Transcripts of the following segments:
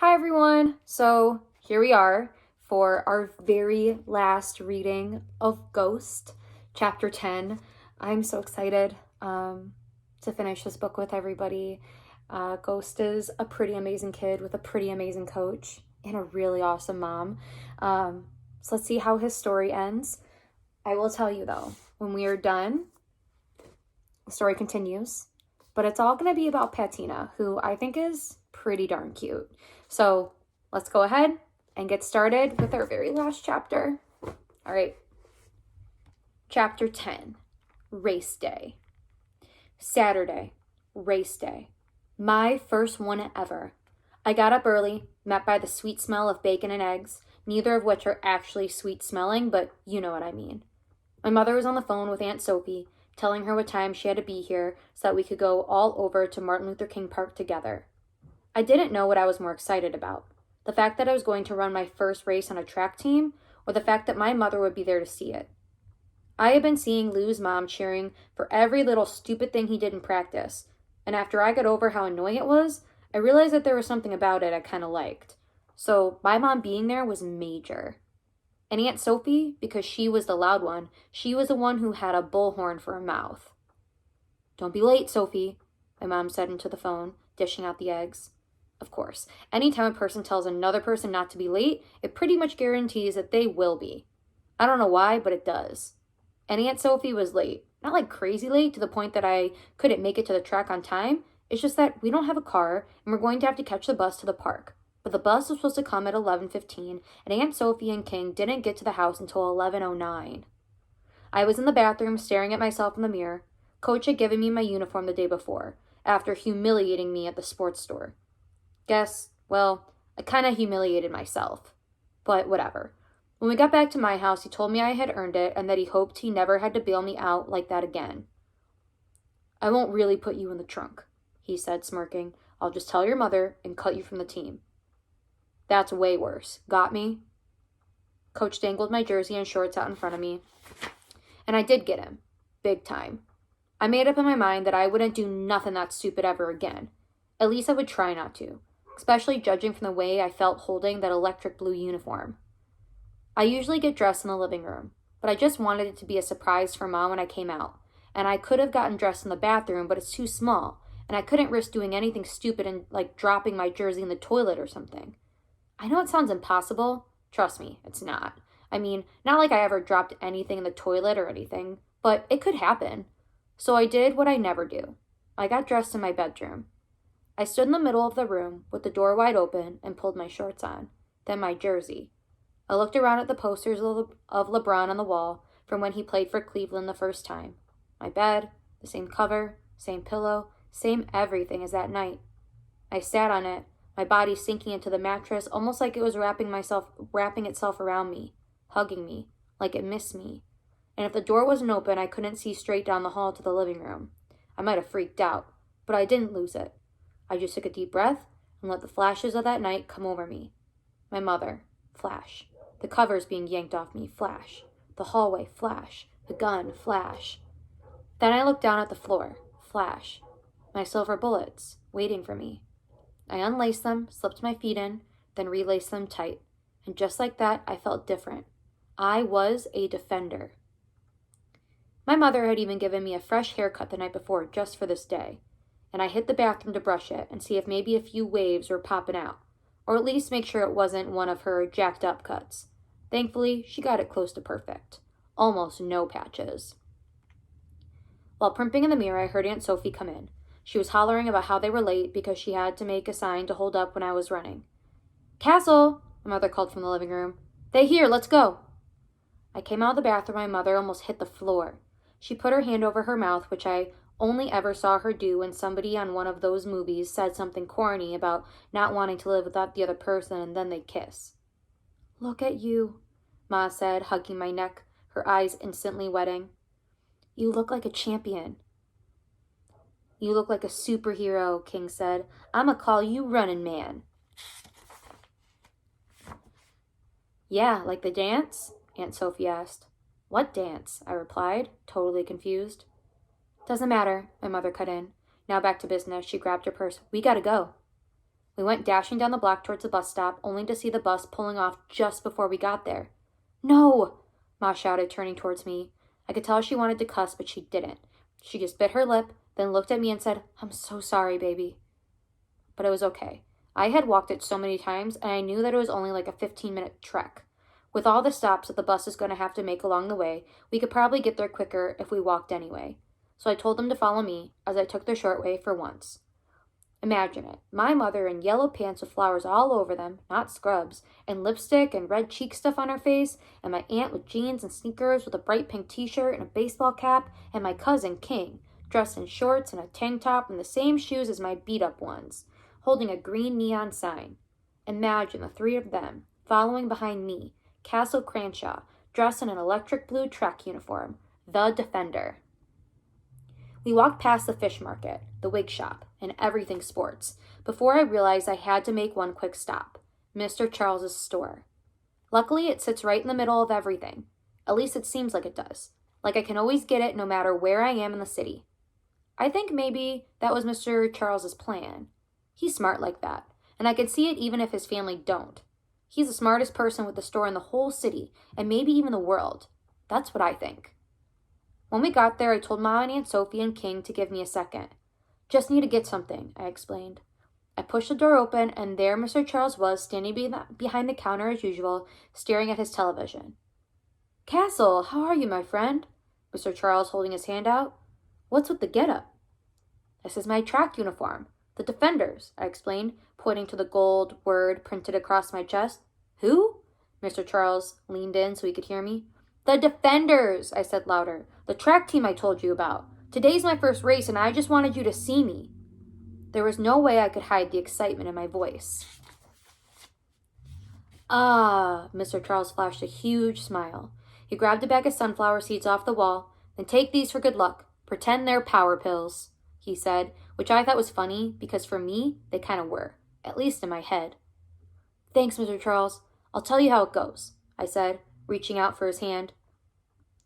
Hi everyone! So here we are for our very last reading of Ghost, chapter 10. I'm so excited to finish this book with everybody. Ghost is a pretty amazing kid with a pretty amazing coach and a really awesome mom. So let's see how his story ends. I will tell you though, when we are done, the story continues, but it's all going to be about Patina, who I think is pretty darn cute. So let's go ahead and get started with our very last chapter. All right. Chapter 10, Race Day. Saturday, race day. My first one ever. I got up early, met by the sweet smell of bacon and eggs, neither of which are actually sweet smelling, but you know what I mean. My mother was on the phone with Aunt Sophie, telling her what time she had to be here so that we could go all over to Martin Luther King Park together. I didn't know what I was more excited about, the fact that I was going to run my first race on a track team, or the fact that my mother would be there to see it. I had been seeing Lou's mom cheering for every little stupid thing he did in practice, and after I got over how annoying it was, I realized that there was something about it I kind of liked. So my mom being there was major. And Aunt Sophie, because she was the loud one, she was the one who had a bullhorn for a mouth. "Don't be late, Sophie," my mom said into the phone, dishing out the eggs. Of course, anytime a person tells another person not to be late, it pretty much guarantees that they will be. I don't know why, but it does. And Aunt Sophie was late. Not like crazy late to the point that I couldn't make it to the track on time. It's just that we don't have a car and we're going to have to catch the bus to the park. But the bus was supposed to come at 11:15, and Aunt Sophie and King didn't get to the house until 11:09. I was in the bathroom staring at myself in the mirror. Coach had given me my uniform the day before, after humiliating me at the sports store. I kind of humiliated myself. But whatever. When we got back to my house, he told me I had earned it and that he hoped he never had to bail me out like that again. "I won't really put you in the trunk," he said, smirking. "I'll just tell your mother and cut you from the team." "That's way worse. Got me?" Coach dangled my jersey and shorts out in front of me. And I did get him. Big time. I made up in my mind that I wouldn't do nothing that stupid ever again. At least I would try not to, especially judging from the way I felt holding that electric blue uniform. I usually get dressed in the living room, but I just wanted it to be a surprise for Mom when I came out. And I could have gotten dressed in the bathroom, but it's too small, and I couldn't risk doing anything stupid and like dropping my jersey in the toilet or something. I know it sounds impossible. Trust me, it's not. I mean, not like I ever dropped anything in the toilet or anything, but it could happen. So I did what I never do. I got dressed in my bedroom. I stood in the middle of the room with the door wide open and pulled my shorts on, then my jersey. I looked around at the posters of LeBron on the wall from when he played for Cleveland the first time. My bed, the same cover, same pillow, same everything as that night. I sat on it, my body sinking into the mattress almost like it was wrapping itself around me, hugging me, like it missed me. And if the door wasn't open, I couldn't see straight down the hall to the living room. I might have freaked out, but I didn't lose it. I just took a deep breath and let the flashes of that night come over me. My mother, flash. The covers being yanked off me, flash. The hallway, flash. The gun, flash. Then I looked down at the floor, flash. My silver bullets, waiting for me. I unlaced them, slipped my feet in, then relaced them tight. And just like that, I felt different. I was a defender. My mother had even given me a fresh haircut the night before just for this day. And I hit the bathroom to brush it and see if maybe a few waves were popping out, or at least make sure it wasn't one of her jacked up cuts. Thankfully, she got it close to perfect. Almost no patches. While primping in the mirror, I heard Aunt Sophie come in. She was hollering about how they were late because she had to make a sign to hold up when I was running. "Castle," my mother called from the living room. "They here, let's go." I came out of the bathroom, my mother almost hit the floor. She put her hand over her mouth, which I only ever saw her do when somebody on one of those movies said something corny about not wanting to live without the other person and then they'd kiss. "Look at you," Ma said, hugging my neck, her eyes instantly wetting. "You look like a champion." "You look like a superhero," King said. "I'ma call you Running Man." "Yeah, like the dance?" Aunt Sophie asked. "What dance?" I replied, totally confused. "Doesn't matter," my mother cut in. Now back to business. She grabbed her purse. "We gotta go." We went dashing down the block towards the bus stop, only to see the bus pulling off just before we got there. No! Ma shouted, turning towards me. I could tell she wanted to cuss, but she didn't. She just bit her lip, then looked at me and said, "I'm so sorry, baby." But it was okay. I had walked it so many times, and I knew that it was only like a 15-minute trek. With all the stops that the bus is going to have to make along the way, we could probably get there quicker if we walked anyway. So I told them to follow me, as I took the short way for once. Imagine it. My mother in yellow pants with flowers all over them, not scrubs, and lipstick and red cheek stuff on her face, and my aunt with jeans and sneakers with a bright pink t-shirt and a baseball cap, and my cousin King, dressed in shorts and a tank top and the same shoes as my beat-up ones, holding a green neon sign. Imagine the three of them, following behind me, Castle Cranshaw, dressed in an electric blue track uniform, the Defender. We walked past the fish market, the wig shop, and everything sports, before I realized I had to make one quick stop, Mr. Charles's store. Luckily, it sits right in the middle of everything. At least it seems like it does. Like I can always get it no matter where I am in the city. I think maybe that was Mr. Charles's plan. He's smart like that, and I could see it even if his family don't. He's the smartest person with the store in the whole city, and maybe even the world. That's what I think. When we got there, I told Ma and Aunt Sophie and King to give me a second. "Just need to get something," I explained. I pushed the door open, and there Mr. Charles was, standing behind the counter as usual, staring at his television. "Castle, how are you, my friend?" Mr. Charles holding his hand out. "What's with the get-up?" "This is my track uniform. The Defenders," I explained, pointing to the gold word printed across my chest. "Who?" Mr. Charles leaned in so he could hear me. "The Defenders," I said louder. "The track team I told you about. Today's my first race, and I just wanted you to see me." There was no way I could hide the excitement in my voice. "Ah," Mr. Charles flashed a huge smile. He grabbed a bag of sunflower seeds off the wall. "Then take these for good luck. Pretend they're power pills," he said, which I thought was funny because for me, they kind of were, at least in my head. "Thanks, Mr. Charles. I'll tell you how it goes," I said, reaching out for his hand.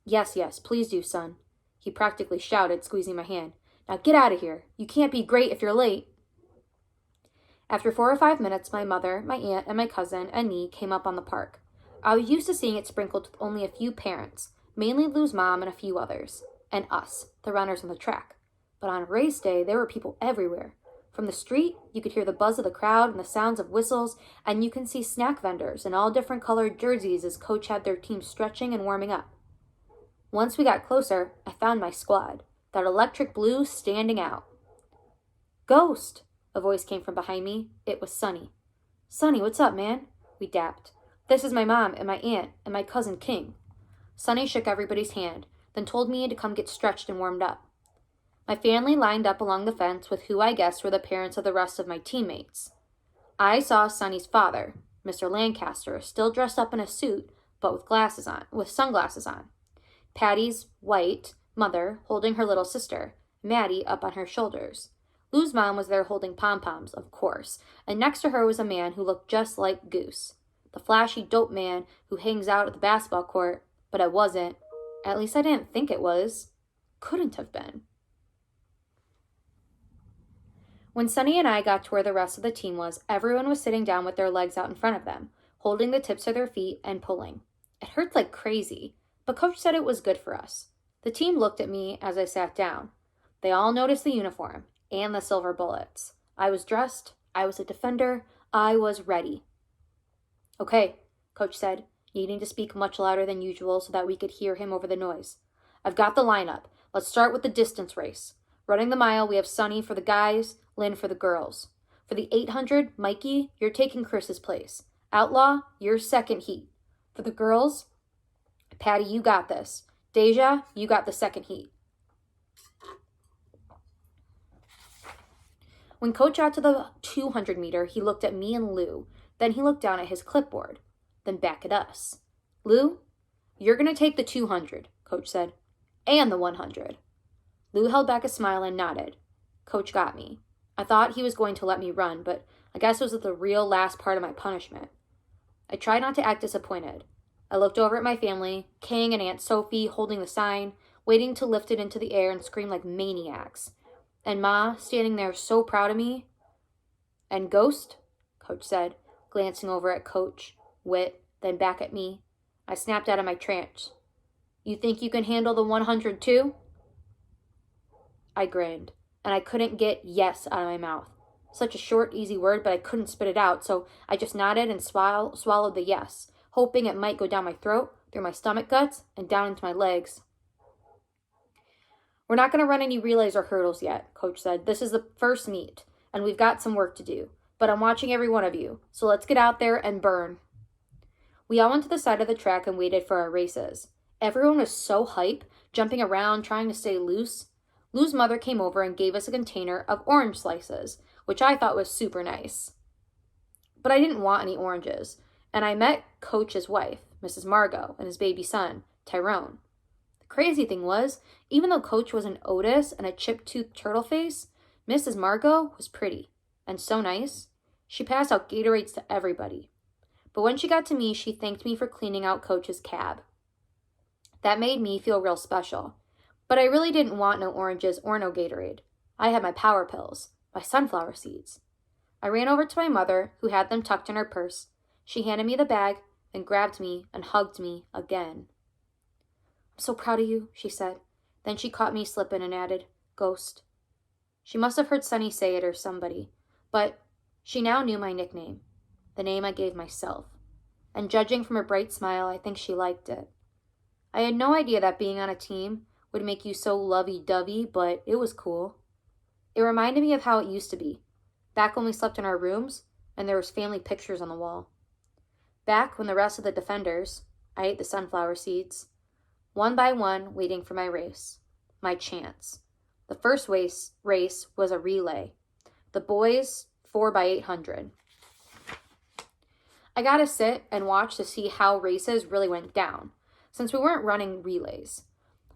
Yes, please do, son," he practically shouted, squeezing my hand. "Now get out of here. You can't be great if you're late." After 4 or 5 minutes, my mother, my aunt, and my cousin and me came up on the park. I was used to seeing it sprinkled with only a few parents, mainly Lou's mom and a few others, and us, the runners on the track. But on race day, there were people everywhere. From the street, you could hear the buzz of the crowd and the sounds of whistles, and you can see snack vendors in all different colored jerseys as Coach had their team stretching and warming up. Once we got closer, I found my squad, that electric blue standing out. "Ghost!" a voice came from behind me. It was Sonny. "Sonny, what's up, man?" We dapped. "This is my mom and my aunt and my cousin King." Sonny shook everybody's hand, then told me to come get stretched and warmed up. My family lined up along the fence with who I guessed were the parents of the rest of my teammates. I saw Sonny's father, Mr. Lancaster, still dressed up in a suit, but with sunglasses on. Patty's white mother holding her little sister, Maddie, up on her shoulders. Lou's mom was there holding pom-poms, of course, and next to her was a man who looked just like Goose, the flashy dope man who hangs out at the basketball court, but it wasn't. At least I didn't think it was. Couldn't have been. When Sonny and I got to where the rest of the team was, everyone was sitting down with their legs out in front of them, holding the tips of their feet and pulling. It hurt like crazy, but Coach said it was good for us. The team looked at me as I sat down. They all noticed the uniform and the silver bullets. I was dressed. I was a defender. I was ready. "Okay," Coach said, needing to speak much louder than usual so that we could hear him over the noise. "I've got the lineup. Let's start with the distance race. Running the mile, we have Sonny for the guys, Lynn for the girls. For the 800, Mikey, you're taking Chris's place. Outlaw, you're second heat. For the girls, Patty, you got this. Deja, you got the second heat." When Coach got to the 200 meter, he looked at me and Lou. Then he looked down at his clipboard. Then back at us. "Lou, you're going to take the 200, Coach said. And the 100. Lou held back a smile and nodded. Coach got me. I thought he was going to let me run, but I guess it was the real last part of my punishment. I tried not to act disappointed. I looked over at my family, King and Aunt Sophie holding the sign, waiting to lift it into the air and scream like maniacs. And Ma, standing there so proud of me. And Ghost? Coach said, glancing over at Coach, Whit, then back at me. I snapped out of my trance. You think you can handle the 100 too? I grinned, and I couldn't get yes out of my mouth. Such a short, easy word, but I couldn't spit it out, so I just nodded and swallowed the yes, hoping it might go down my throat, through my stomach guts, and down into my legs. We're not going to run any relays or hurdles yet, Coach said. This is the first meet, and we've got some work to do. But I'm watching every one of you, so let's get out there and burn. We all went to the side of the track and waited for our races. Everyone was so hype, jumping around, trying to stay loose. Lou's mother came over and gave us a container of orange slices, which I thought was super nice. But I didn't want any oranges, and I met Coach's wife, Mrs. Margot, and his baby son, Tyrone. The crazy thing was, even though Coach was an Otis and a chip-toothed turtle face, Mrs. Margot was pretty and so nice. She passed out Gatorades to everybody. But when she got to me, she thanked me for cleaning out Coach's cab. That made me feel real special. But I really didn't want no oranges or no Gatorade. I had my power pills, my sunflower seeds. I ran over to my mother, who had them tucked in her purse. She handed me the bag, then grabbed me and hugged me again. I'm so proud of you, she said. Then she caught me slipping and added, Ghost. She must have heard Sonny say it or somebody, but she now knew my nickname, the name I gave myself. And judging from her bright smile, I think she liked it. I had no idea that being on a team would make you so lovey-dovey, but it was cool. It reminded me of how it used to be, back when we slept in our rooms and there was family pictures on the wall. Back when the rest of the defenders, I ate the sunflower seeds, one by one waiting for my race, my chance. The first race was a relay. The boys 4x800. I got to sit and watch to see how races really went down, since we weren't running relays.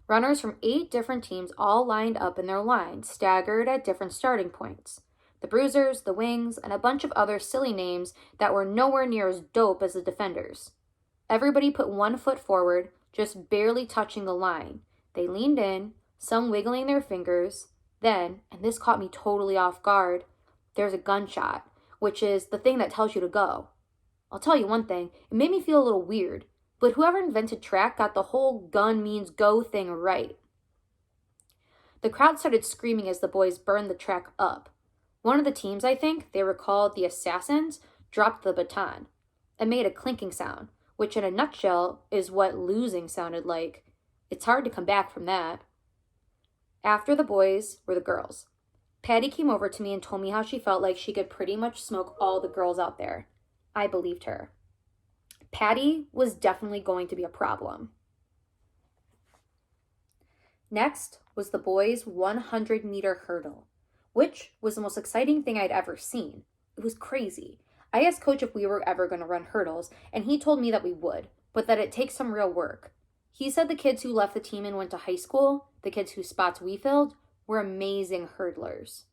Runners from 8 different teams all lined up in their lines, staggered at different starting points. The Bruisers, the Wings, and a bunch of other silly names that were nowhere near as dope as the defenders. Everybody put one foot forward, just barely touching the line. They leaned in, some wiggling their fingers. Then, and this caught me totally off guard, there's a gunshot, which is the thing that tells you to go. I'll tell you one thing, it made me feel a little weird, but whoever invented track got the whole gun means go thing right. The crowd started screaming as the boys burned the track up. One of the teams, I think, they were called the Assassins, dropped the baton and made a clinking sound, which in a nutshell is what losing sounded like. It's hard to come back from that. After the boys were the girls. Patty came over to me and told me how she felt like she could pretty much smoke all the girls out there. I believed her. Patty was definitely going to be a problem. Next was the boys' 100-meter hurdle, which was the most exciting thing I'd ever seen. It was crazy. I asked Coach if we were ever going to run hurdles, and he told me that we would, but that it takes some real work. He said the kids who left the team and went to high school, the kids whose spots we filled, were amazing hurdlers.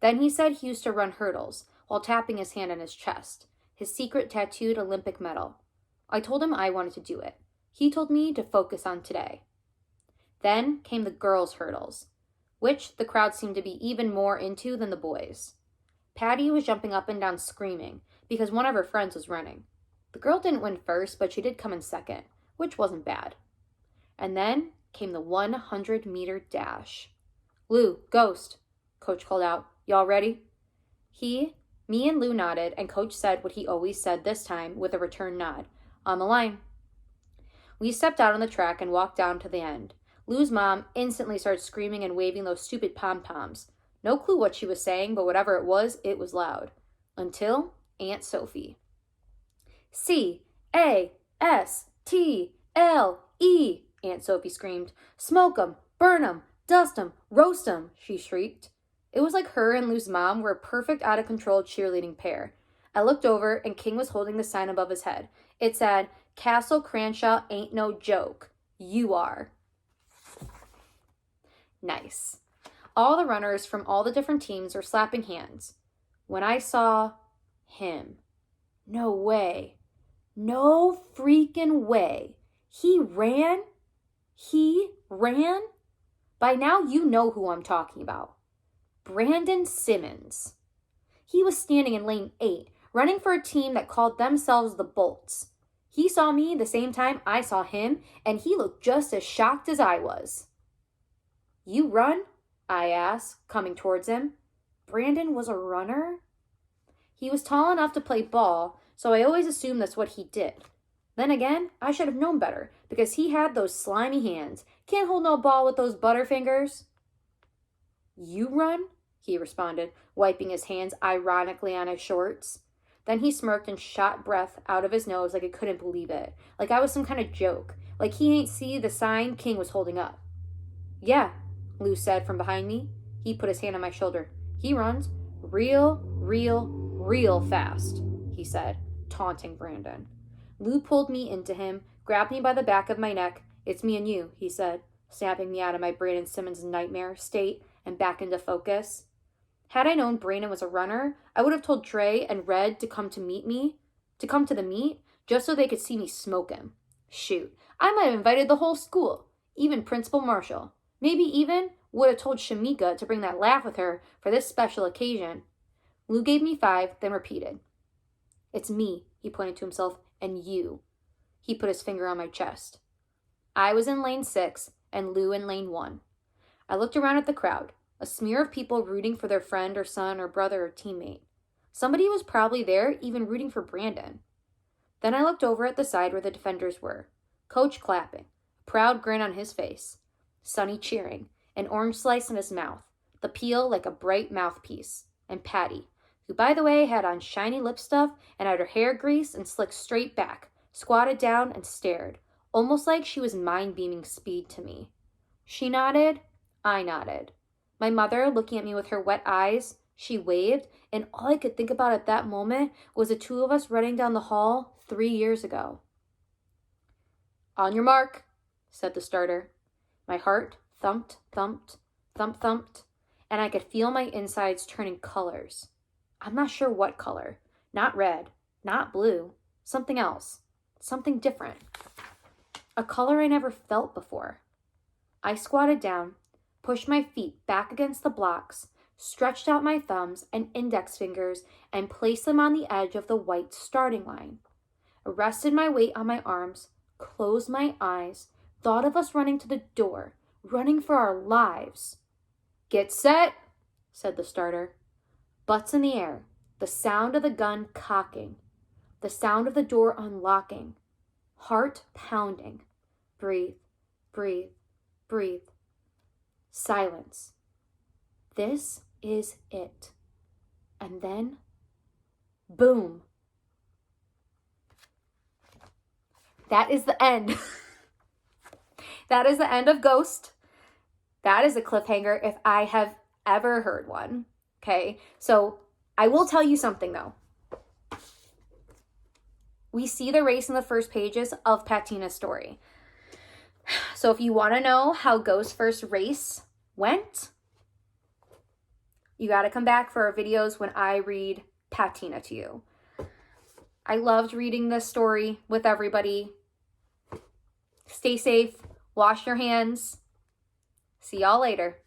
Then he said he used to run hurdles while tapping his hand on his chest, his secret tattooed Olympic medal. I told him I wanted to do it. He told me to focus on today. Then came the girls' hurdles, which the crowd seemed to be even more into than the boys. Patty was jumping up and down screaming because one of her friends was running. The girl didn't win first, but she did come in second, which wasn't bad. And then came the 100-meter dash. Lou, Ghost, Coach called out. Y'all ready? Me and Lou nodded, and Coach said what he always said this time with a return nod. On the line. We stepped out on the track and walked down to the end. Lou's mom instantly started screaming and waving those stupid pom-poms. No clue what she was saying, but whatever it was loud. Until Aunt Sophie. C-A-S-T-L-E, Aunt Sophie screamed. Smoke 'em, burn 'em, dust 'em, roast 'em, she shrieked. It was like her and Lou's mom were a perfect out-of-control cheerleading pair. I looked over, and King was holding the sign above his head. It said, Castle Cranshaw ain't no joke. You are. Nice. All the runners from all the different teams were slapping hands. When I saw him. No way. No freaking way. He ran? By now you know who I'm talking about. Brandon Simmons. He was standing in lane 8, running for a team that called themselves the Bolts. He saw me the same time I saw him, and he looked just as shocked as I was. You run? I asked, coming towards him. Brandon was a runner? He was tall enough to play ball, so I always assumed that's what he did. Then again, I should have known better, because he had those slimy hands. Can't hold no ball with those butterfingers. You run? He responded, wiping his hands ironically on his shorts. Then he smirked and shot breath out of his nose like he couldn't believe it, like I was some kind of joke, like he ain't see the sign King was holding up. Yeah, Lou said from behind me. He put his hand on my shoulder. He runs real fast, he said, taunting Brandon. Lou pulled me into him, grabbed me by the back of my neck. It's me and you, he said, snapping me out of my Brandon Simmons nightmare state and back into focus. Had I known Brandon was a runner, I would have told Trey and Red to come to the meet, just so they could see me smoke him. Shoot, I might have invited the whole school, even Principal Marshall. Maybe even would have told Shamika to bring that laugh with her for this special occasion. Lou gave me 5, then repeated. It's me, he pointed to himself, and you. He put his finger on my chest. I was in lane 6, and Lou in lane 1. I looked around at the crowd, a smear of people rooting for their friend or son or brother or teammate. Somebody was probably there, even rooting for Brandon. Then I looked over at the side where the defenders were. Coach clapping, a proud grin on his face. Sonny cheering, an orange slice in his mouth, the peel like a bright mouthpiece. And Patty, who by the way had on shiny lip stuff and had her hair greased and slicked straight back, squatted down and stared, almost like she was mind-beaming speed to me. She nodded, I nodded. My mother, looking at me with her wet eyes, she waved, and all I could think about at that moment was the 2 of us running down the hall 3 years ago. On your mark, said the starter. My heart thumped, thumped, thumped, and I could feel my insides turning colors. I'm not sure what color. Not red, not blue, something else, something different. A color I never felt before. I squatted down, pushed my feet back against the blocks, stretched out my thumbs and index fingers, and placed them on the edge of the white starting line. I rested my weight on my arms, closed my eyes, thought of us running to the door, running for our lives. Get set, said the starter. Butts in the air, the sound of the gun cocking, the sound of the door unlocking, heart pounding. Breathe, breathe, breathe. Silence. This is it. And then, boom. That is the end. That is the end of Ghost. That is a cliffhanger if I have ever heard one. Okay, so I will tell you something though. We see the race in the first pages of Patina's story. So if you want to know how Ghost's first race went, you got to come back for our videos when I read Patina to you. I loved reading this story with everybody. Stay safe. Wash your hands. See y'all later.